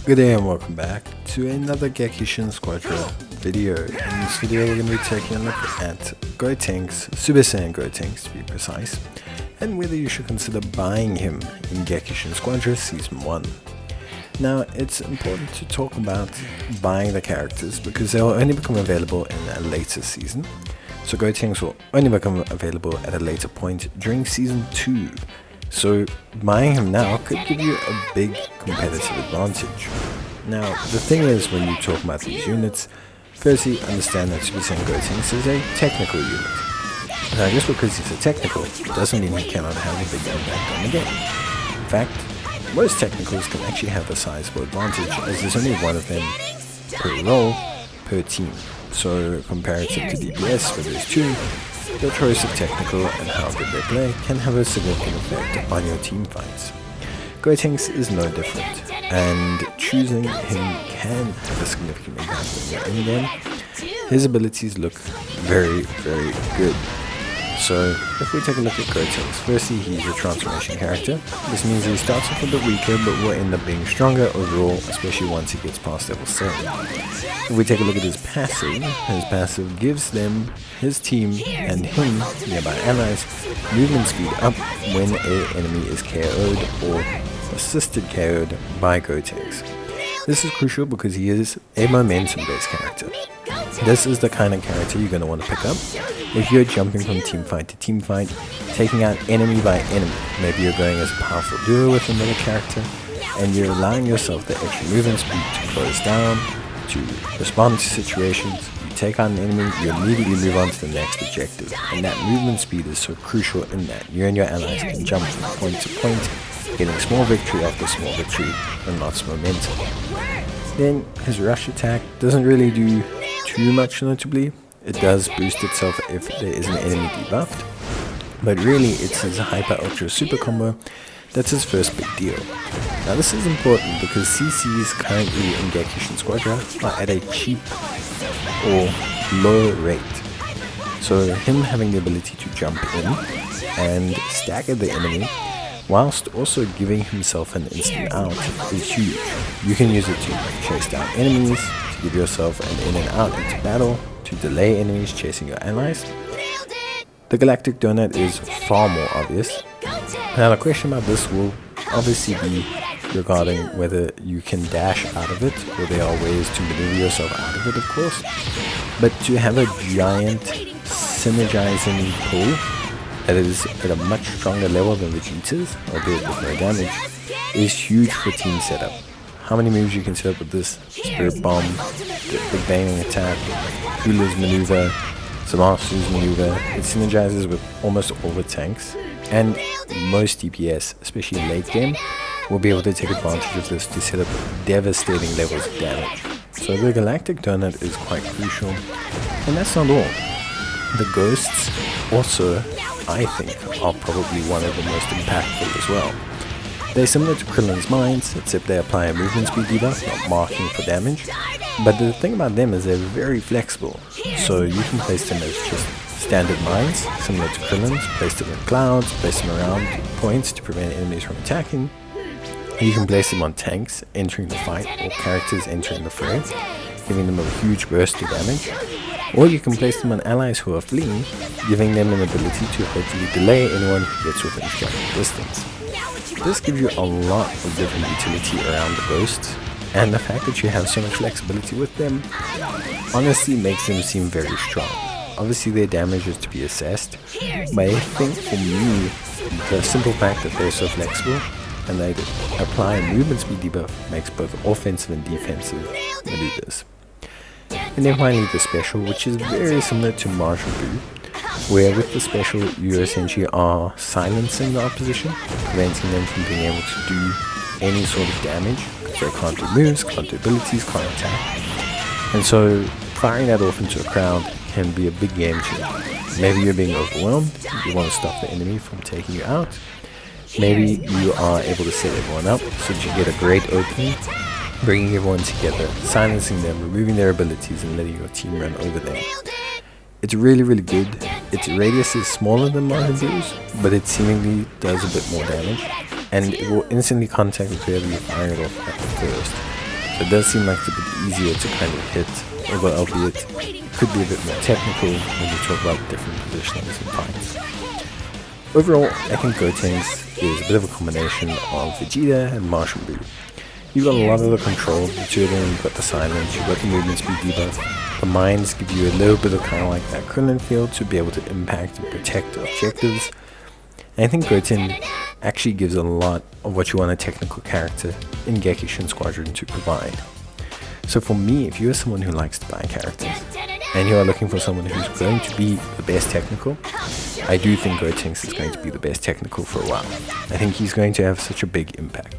Good day and welcome back to another Gekishin Squadra video. In this video we're going to be taking a look at Gotenks, Super Saiyan Gotenks to be precise, and whether you should consider buying him in Gekishin Squadra Season 1. Now it's important to talk about buying the characters because they will only become available in a later season. So Gotenks will only become available at a later point during Season 2. So buying him now could give you a big competitive advantage. Now the thing is, when you talk about these units, firstly understand that Super Saiyan Gotenks is a technical unit. Now just because he's a technical doesn't mean he cannot have a big impact on the game. In fact, most technicals can actually have a sizable advantage as there's only one of them per role per team. So comparative to DPS where there's two, your choice of technical and how good they play can have a significant effect on your team fights. Gotenks is no different, and choosing him can have a significant impact on your in-game. His abilities look very, very good. So if we take a look at Gotenks, firstly he's a transformation character. This means he starts off a bit weaker but will end up being stronger overall, especially once he gets past level 7. If we take a look at his passive gives them, his team and him, nearby allies, movement speed up when an enemy is KO'd or assisted KO'd by Gotenks. This is crucial because he is a momentum based character. This is the kind of character you're going to want to pick up if you're jumping from team fight to team fight, taking out enemy by enemy. Maybe you're going as a powerful duo with another character and you're allowing yourself the extra movement speed to close down, to respond to situations. You take out an enemy, you immediately move on to the next objective, and that movement speed is so crucial in that you and your allies can jump from point to point, getting small victory after small victory and lots of momentum. Then his rush attack doesn't really do too much notably. It does boost itself if there is an enemy debuffed, but really it's his hyper ultra super combo that's his first big deal. Now this is important because CCs currently in Gekishin Squadra are at a cheap or low rate. So him having the ability to jump in and stagger the enemy whilst also giving himself an instant out is huge. You can use it to chase down enemies, to give yourself an in and out into battle, to delay enemies chasing your allies. The Galactic Donut is far more obvious. Now the question about this will obviously be regarding whether you can dash out of it, or there are ways to maneuver yourself out of it, of course. But to have a giant synergizing pull that is at a much stronger level than Vegeta's, albeit with no damage, is huge for team setup. How many moves you can set up with this? Spirit Bomb, the Big Banging Attack, Kula's Maneuver, Zamasu's Maneuver. It synergizes with almost all the tanks, and most DPS, especially late game, will be able to take advantage of this to set up devastating levels of damage. So the Galactic Donut is quite crucial, and that's not all. The Ghosts also, I think, are probably one of the most impactful as well. They're similar to Krillin's Mines, except they apply a movement speed debuff, not marking for damage. But the thing about them is they're very flexible, so you can place them as just standard mines, similar to Krillin's, place them in clouds, place them around points to prevent enemies from attacking. You can place them on tanks entering the fight or characters entering the fray, giving them a huge burst of damage. Or you can place them on allies who are fleeing, giving them an ability to hopefully delay anyone who gets within striking distance. This gives you a lot of different utility around the ghosts, and the fact that you have so much flexibility with them honestly makes them seem very strong. Obviously their damage is to be assessed, but I think for me, the simple fact that they're so flexible and they apply a movement speed debuff makes both offensive and defensive maneuvers. And then finally the special, which is very similar to Martial Boo, where with the special you essentially are silencing the opposition, preventing them from being able to do any sort of damage, because they can't do moves, can't do abilities, can't attack. And so firing that off into a crowd can be a big game changer. Maybe you're being overwhelmed, you want to stop the enemy from taking you out. Maybe you are able to set everyone up so that you get a great opening, bringing everyone together, silencing them, removing their abilities and letting your team run over them. It's really, really good. Its radius is smaller than Mahibu's, but it seemingly does a bit more damage, and it will instantly contact whoever you're firing it off at first. So it does seem like it's a bit easier to kind of hit, although albeit could be a bit more technical when you talk about different positionings and fights. Overall, I think Gotenks is a bit of a combination of Vegeta and Majin Buu. You've got a lot of the control of the two of them, you've got the silence, you've got the movement speed debuff. The mines give you a little bit of kind of like that Krillin field to be able to impact and protect objectives. And I think Goten actually gives a lot of what you want a technical character in Gekishin Squadron to provide. So for me, if you're someone who likes to buy characters, and you are looking for someone who's going to be the best technical, I do think Gotenks is going to be the best technical for a while. I think he's going to have such a big impact.